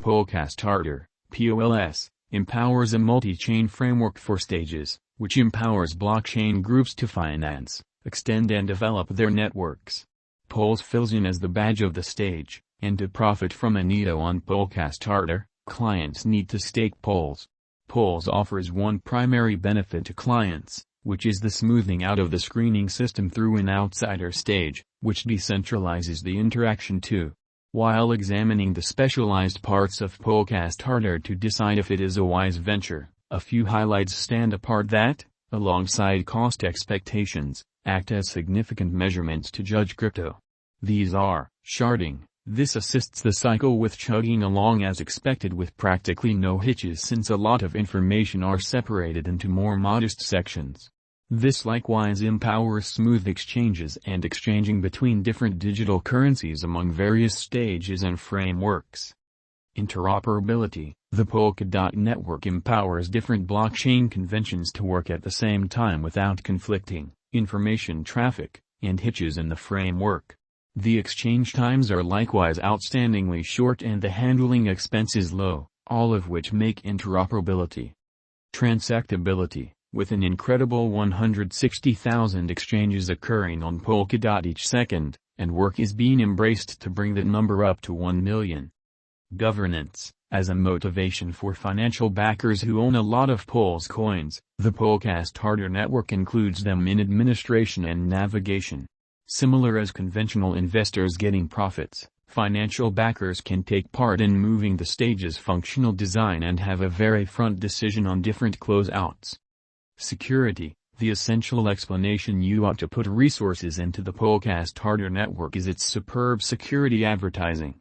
Polkastarter, POLS, empowers a multi-chain framework for stages, which empowers blockchain groups to finance, extend and develop their networks. Pols fills in as the badge of the stage, and to profit from Anito on Polkastarter, clients need to stake Pols. Pols offers one primary benefit to clients, which is the smoothing out of the screening system through an outsider stage, which decentralizes the interaction too. While examining the specialized parts of Polkastarter to decide if it is a wise venture, a few highlights stand apart that, alongside cost expectations, act as significant measurements to judge crypto. These are, sharding. This assists the cycle with chugging along as expected with practically no hitches since a lot of information are separated into more modest sections. This likewise empowers smooth exchanges and exchanging between different digital currencies among various stages and frameworks. Interoperability. The Polkadot network empowers different blockchain conventions to work at the same time without conflicting information traffic and hitches in the framework. The exchange times are likewise outstandingly short and the handling expenses low, all of which make interoperability. Transactability. With an incredible 160,000 exchanges occurring on Polkadot each second, and work is being embraced to bring that number up to 1 million. Governance. As a motivation for financial backers who own a lot of Pols coins, the Polkastarter network includes them in administration and navigation. Similar as conventional investors getting profits, financial backers can take part in moving the stage's functional design and have a very front decision on different closeouts. Security. The essential explanation you ought to put resources into the Polkastarter network is its superb security advertising.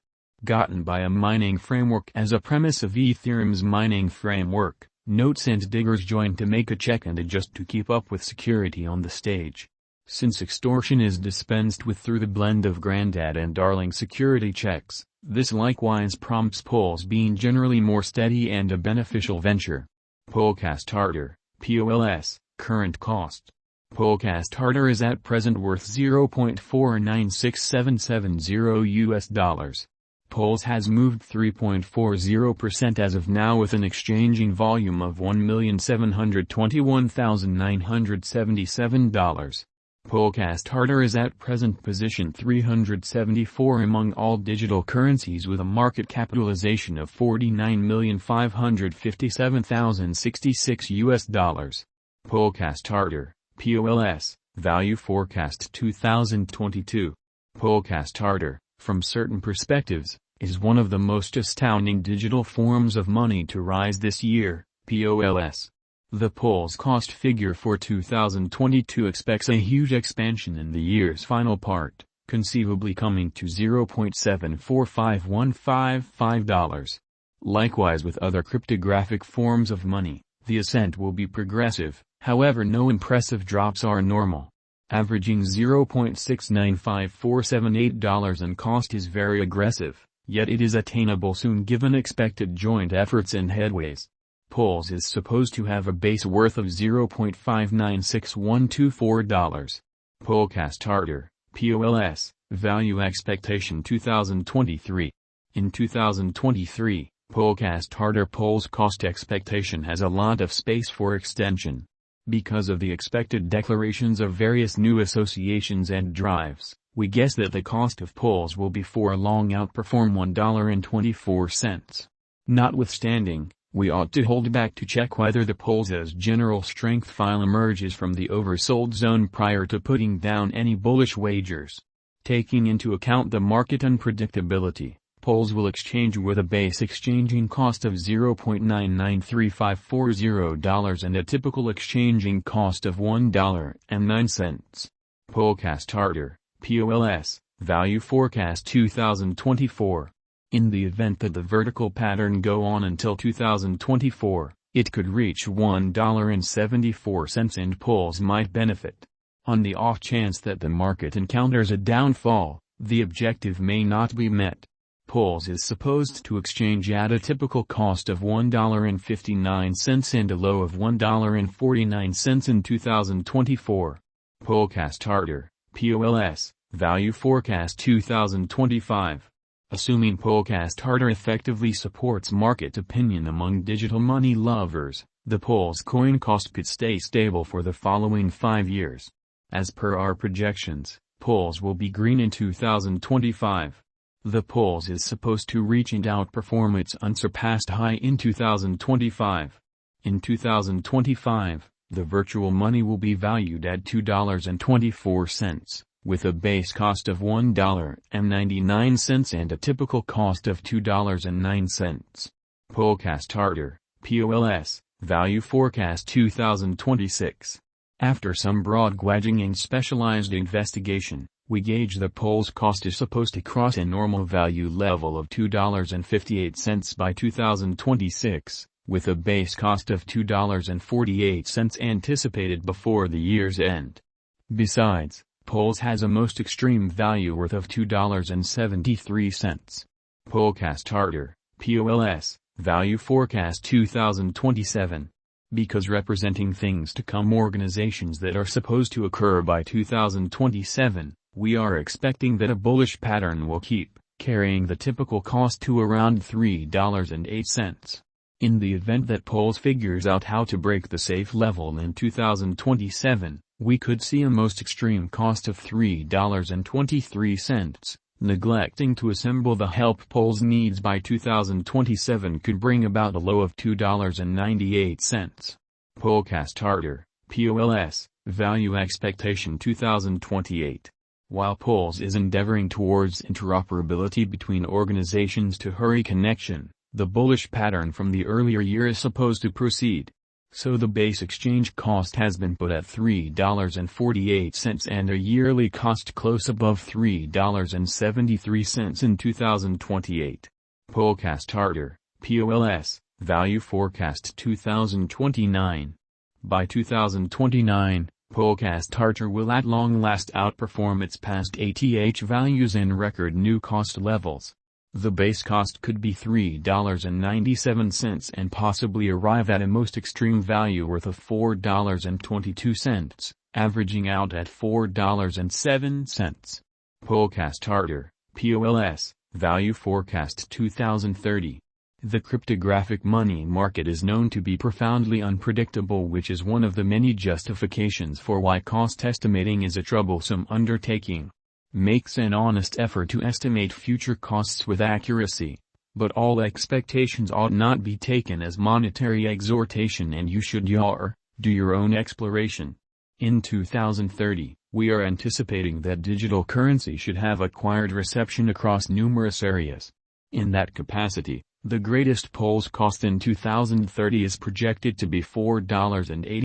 Gotten by a mining framework as a premise of Ethereum's mining framework, notes and diggers join to make a check and adjust to keep up with security on the stage. Since extortion is dispensed with through the blend of Grandad and Darling security checks, this likewise prompts Pols being generally more steady and a beneficial venture. Polkastarter, POLS, current cost. Polkastarter is at present worth $0.496770 US. Pols has moved 3.40% as of now with an exchanging volume of $1,721,977. Polkastarter is at present position 374 among all digital currencies with a market capitalization of $49,557,066 US. Polkastarter, POLS, Value Forecast 2022. Polkastarter, from certain perspectives, is one of the most astounding digital forms of money to rise this year, POLS. The Pols cost figure for 2022 expects a huge expansion in the year's final part, conceivably coming to $0.745155. Likewise with other cryptographic forms of money, the ascent will be progressive, however no impressive drops are normal. Averaging $0.695478 in cost is very aggressive, yet it is attainable soon given expected joint efforts and headways. Pols is supposed to have a base worth of $0.596124. Polkastarter, POLS, Value Expectation 2023. In 2023, Polkastarter Pols cost expectation has a lot of space for extension. Because of the expected declarations of various new associations and drives, we guess that the cost of Pols will before long outperform $1.24. Notwithstanding, we ought to hold back to check whether the Pols's general strength file emerges from the oversold zone prior to putting down any bullish wagers. Taking into account the market unpredictability, Pols will exchange with a base exchanging cost of $0.993540 and a typical exchanging cost of $1.09. Polkastarter, POLS, Value Forecast 2024. In the event that the vertical pattern go on until 2024, it could reach $1.74 and Pols might benefit. On the off chance that the market encounters a downfall, the objective may not be met. Pols is supposed to exchange at a typical cost of $1.59 and a low of $1.49 in 2024. Polkastarter, POLS, Value Forecast 2025. Assuming Polkastarter effectively supports market opinion among digital money lovers, the Pol's coin cost could stay stable for the following 5 years. As per our projections, Pols will be green in 2025. The Pols is supposed to reach and outperform its unsurpassed high in 2025. In 2025, the virtual money will be valued at $2.24, with a base cost of $1.99 and a typical cost of $2.09. Polkastarter, POLS, Value Forecast 2026. After some broad gauging and specialized investigation, we gauge the Pol's cost is supposed to cross a normal value level of $2.58 by 2026, with a base cost of $2.48 anticipated before the year's end. Besides, Pol's has a most extreme value worth of $2.73. Polkastarter, POLS, Value Forecast 2027. Because representing things to come, organizations that are supposed to occur by 2027, we are expecting that a bullish pattern will keep carrying the typical cost to around $3.08. In the event that Polls figures out how to break the safe level in 2027, we could see a most extreme cost of $3.23. Neglecting to assemble the help Polls needs by 2027 could bring about a low of $2.98. Polkastarter, POLS, Value Expectation 2028. While Polls is endeavoring towards interoperability between organizations to hurry connection, the bullish pattern from the earlier year is supposed to proceed. So the base exchange cost has been put at $3.48 and a yearly cost close above $3.73 in 2028. Polkastarter, POLS, Value Forecast 2029. By 2029, Polkastarter will at long last outperform its past ATH values and record new cost levels. The base cost could be $3.97 and possibly arrive at a most extreme value worth of $4.22, averaging out at $4.07. Polkastarter, POLS, Value Forecast 2030. The cryptographic money market is known to be profoundly unpredictable, which is one of the many justifications for why cost estimating is a troublesome undertaking. Makes an honest effort to estimate future costs with accuracy, but all expectations ought not be taken as monetary exhortation, and you should do your own exploration. In 2030, we are anticipating that digital currency should have acquired reception across numerous areas. In that capacity, the greatest Polls cost in 2030 is projected to be $4.80.